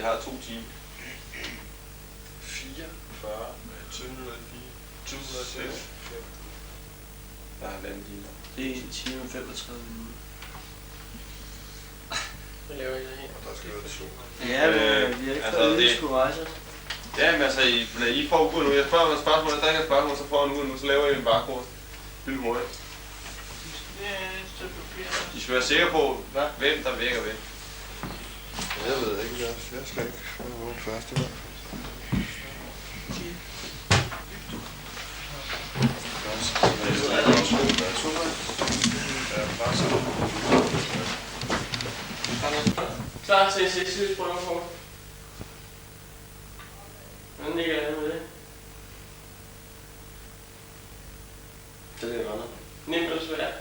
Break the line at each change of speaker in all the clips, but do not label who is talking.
har 2 timer.
44, 204, 206.
Der er halvanden time.
Det er 1 time og 35 minutter.
Hvad laver I der her?
Og der skal være 2.
Ja, men vi har ikke
altså,
fået
det-
det skulle rejse os.
Ja, men altså, I får ud nu. Jeg spørger mig et spørgsmål, der er et spørgsmål, så får jeg en ud nu, så laver I en barkode. Lille hurtigt. I skal være sikre på, hvem der vækker hvem.
Jeg ved ikke, jeg skal ikke være den første i hvert fald.
Klar til 6 lysprøver på. Hvordan ligger jeg med det?
Det er godt.
Nemt eller svært?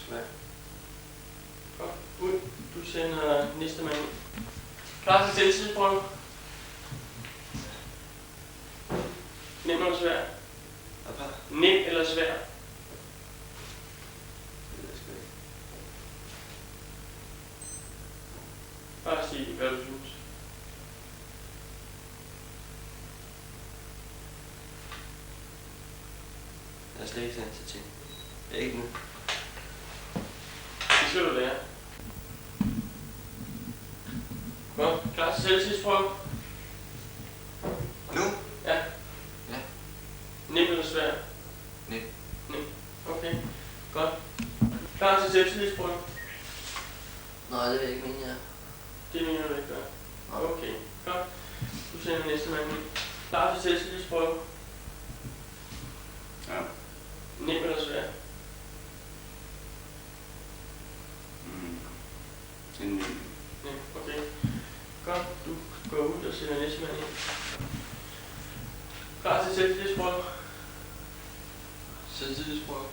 Svært.
Godt. Ud. Du sender næste mand ind. Klar til selvtidsprøve. Nemt eller svært? Nemt eller svært? Bare sig, hvad du synes.
Jeg er slet ikke sandt til ting. Ikke nu.
Det skal du lære. Godt. Klar til selvtidsprøve?
Nu?
Ja.
Ja.
Nemt eller svært?
Nemt.
Nemt. Okay. Godt. Klar til selvtidsprøve?
Nej, det vil jeg ikke mene, ja.
Det mener du ikke gør. Okay. Godt. Du sender næste mand ind. Klar til selvtidsprøve?
Ja.
Nemt eller svært? Nemt. Okay. Godt. Du går ud og sender næste mand ind. Klar til selvtidsprøve?
Selvtidsprøve.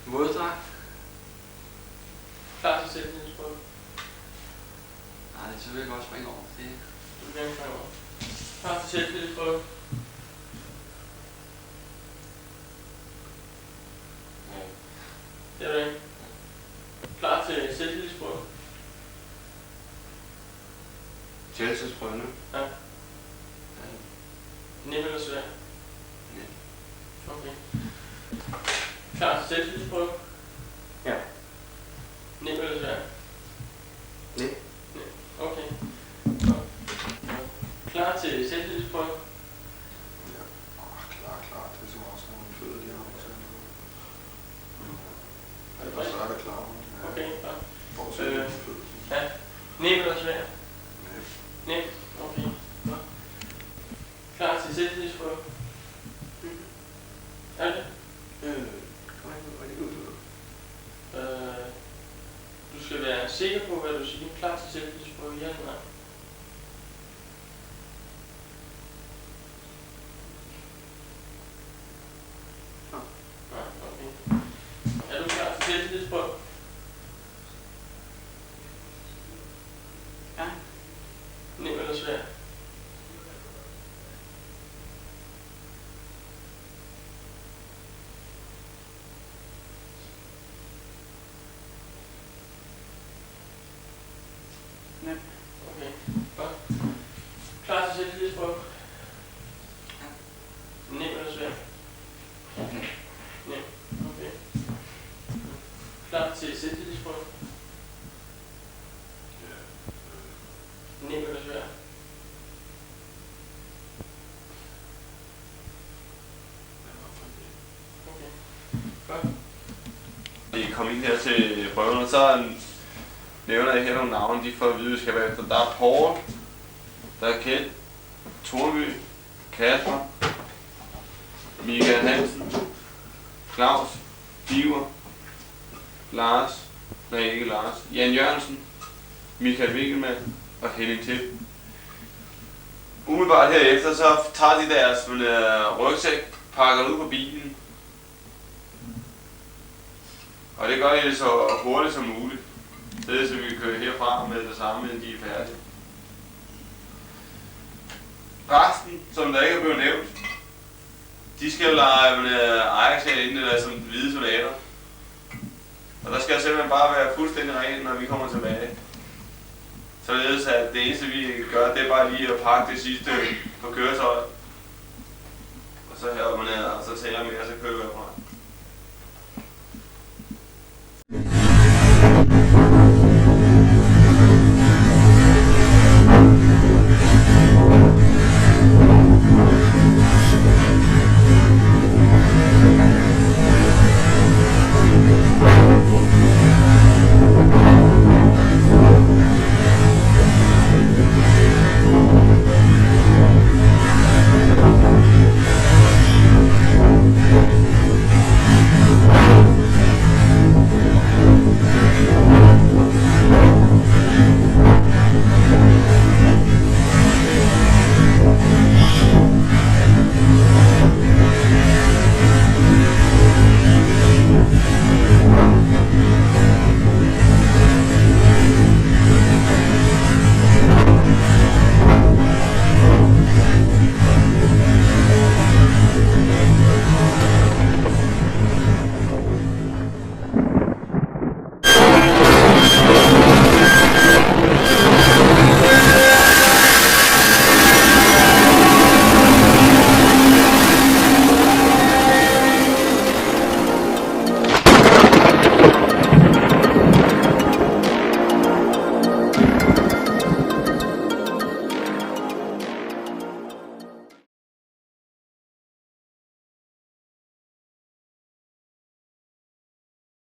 Våddragt.
Klar til selvtidsprøve?
Nej, så vil jeg godt springe over det.
Du vil gerne fremover. Klar til selvtidsprøve? Det er du ikke. Klar til selvtidsprøve?
Selvtidsprøve nu?
Ja. Nemt eller svært?
Nemt.
Okay. Klar til selvtidsprøve?
Ja.
Nemt eller svært?
Nemt.
Nemt. Okay. Godt. Klar til selvtidsprøve?
Ja. Klar. Det er som også nogle fødder, de har. Ja, så er det klar.
Okay, godt.
Fortsæt med fødder.
Ja. Nemt eller svært?
Nemt.
Nemt. Okay. Godt. Klar til selvtidsprøve? Er det? Du skal være sikker på, hvad du siger. Klar til selvtidsprøve? Ja eller nej? Nej, okay. Er du klar til selvtidsprøve?
Ja.
Nemt eller svært?
Nemt.
Okay, godt. Klar til selvtidsprøve?
Ja.
Nemt eller svært? Nemt. Okay. Klar til selvtidsprøve? Nemt eller svært? Okay. Godt.
I kom ind her til prøven, og så nævner jeg her nogle navne, de får at vide, skal være efter. Der er Paul, der er Kjeld, Torby, Kasper, Michael Hansen, Claus, Diver, Lars, nej ikke Lars, Jan Jørgensen, Michael Winkelmann og Henning Tipp. Umiddelbart herefter, så tager de deres rygsæk, pakker ud på bilen. Og det gør de så hurtigt som muligt. Det er så vi kan køre herfra med det samme, inden de er færdige. Resten, som der ikke er blevet nævnt, de skal lege Ajax herinde, eller som hvide soldater. Og der skal simpelthen bare være fuldstændig rent, når vi kommer tilbage. Således at det eneste vi gør, det er bare lige at pakke det sidste på køretøjet.